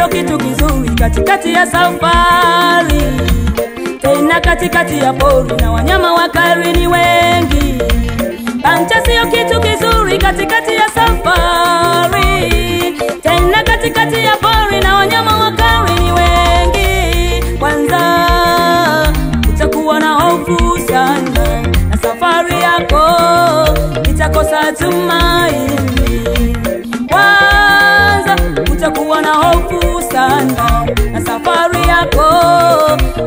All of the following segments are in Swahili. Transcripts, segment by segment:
sio kitu kizuri katikati ya safari, tena katikati ya pori na wanyama wakali ni wengi. Pancha sio kitu kizuri katikati ya safari, tena katikati ya pori na wanyama wakali ni wengi. Kwanza utakuwa na hofu sana na safari yako itakosa tumaini. Kwanza utakuwa na hofu sana na safari yako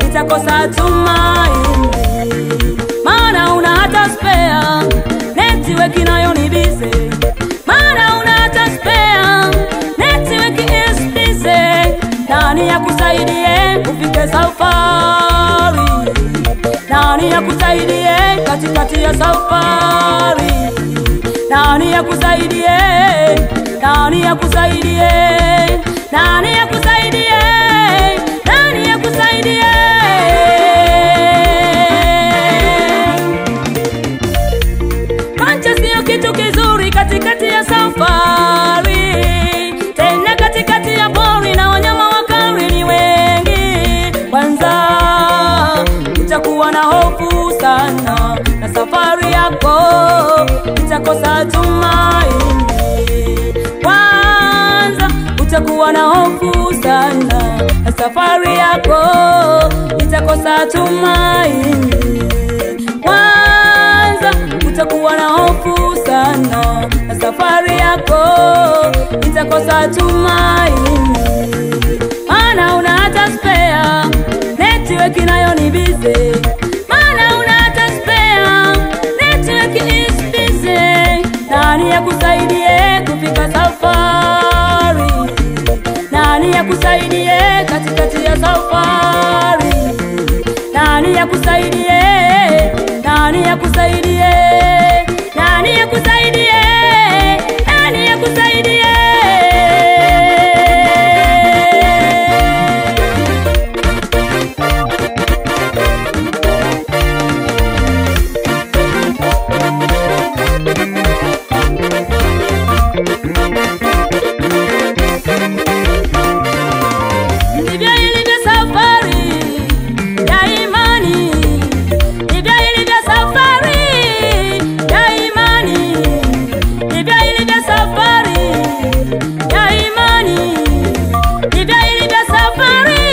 itakosa tumaini. Maana una hata spare network inayo ni busy, maana una hata spare network is busy. Nani akusaidie ufike safari? Nani akusaidie katikati ya safari? Nani akusaidie? Nani akusaidie? Nani akusaidie? Nani akusaidie? Pancha sio kitu kizuri katikati ya safari, tena katikati ya pori na wanyama wakali ni wengi. Kwanza utakuwa na hofu sana na safari yako itakosa tumaini. Kwanza utakuwa na hofu sana na safari yako itakosa tumaini. Kwanza utakuwa na hofu sana na safari yako itakosa tumaini. Maana una hata spare network inayo ni busy, maana una hata spare network is busy. Nani akusaidie kufika safari? Nani akusaidie katikati ya safari? Nani akusaidie? Nani akusaidie? Nani akusaidie? Nani akusaidie? Ndivyo ilivyo safari ya imani, ndivyo ilivyo safari ya imani, ndivyo ilivyo safari ya imani, ndivyo ilivyo safari.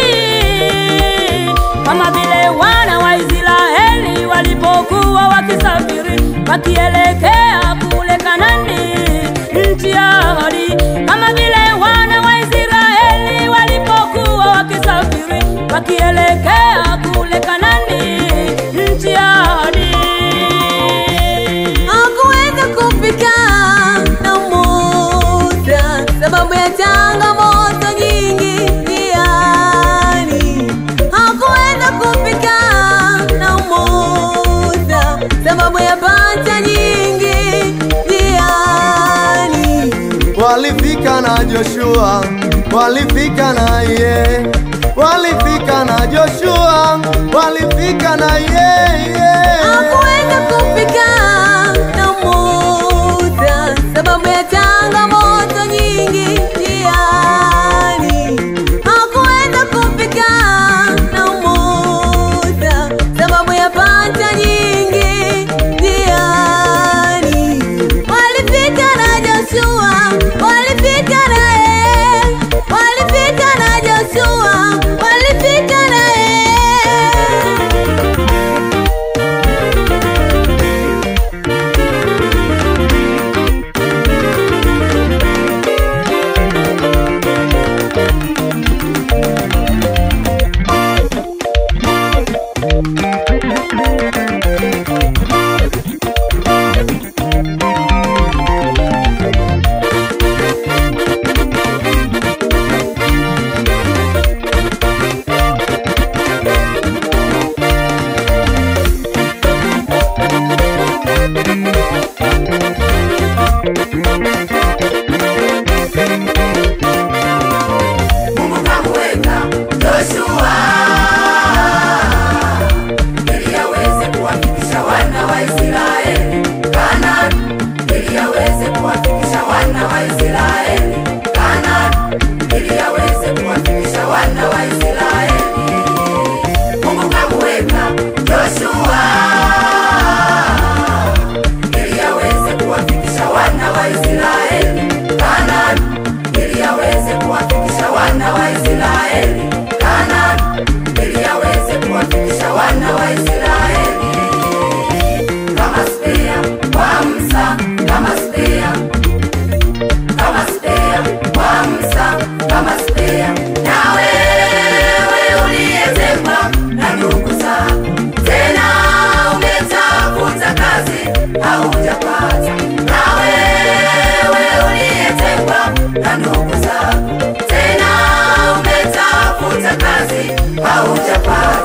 Kama vile wana wa Israeli walipokuwa wakisafiri wakielekea kule Kanaani, nchi ya ahadi. Kama vile wana wa Israeli walipokuwa wakisafiri wakielekea kule Kanaani, nchi ya ahadi. Hakuweza kufika na Musa sababu ya changamoto nyingi njiani. Hakuweza kufika na Musa sababu ya pancha nyingi njiani. Walifika na Joshua, walifika na ye, walifika na Joshua, walifika na ye. Hakuweza kufika na Musa sababu ya changamoto nyingi njiani. Hakuweza kufika na Musa sababu ya pancha nyingi njiani. Walifika na Joshua, walifika na ye, walifika na Joshua, walifika na ye.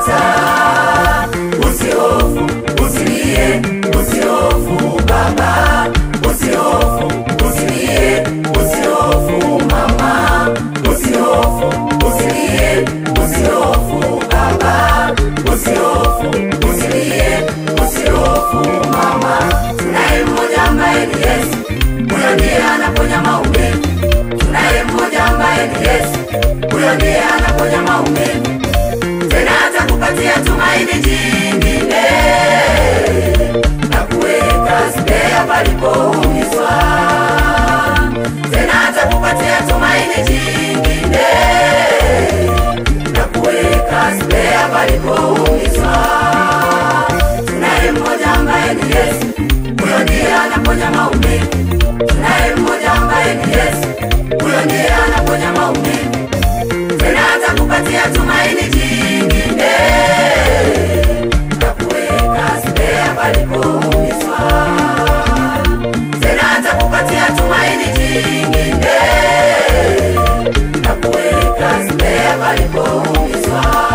Maranatha. Usihofu, usilie, usihofu baba, usihofu, usilie, usihofu mama, usihofu, usilie, usihofu baba, usihofu, usilie, usihofu mama. Tunaye mmoja ambaye ni Yesu, huyo ndiye anaponya maumivu. Tunaye mmoja ambaye ni Yesu, huyo ndiye anaponya maumivu. Tena atakupatia tumaini jingine na kuweka spea palipoumizwa. Tena atakupatia tumaini jingine na kuweka spea palipoumizwa. Tunaye mmoja ambaye ni Yesu, huyo ndiye anaponya maumivu. Tunaye mmoja ambaye ni Yesu, huyo ndiye anaponya maumivu. Tena atakupatia tumaini jingine na kuweka spea palipoumizwa. Tena atakupatia tumaini jingine na kuweka spea palipoumizwa.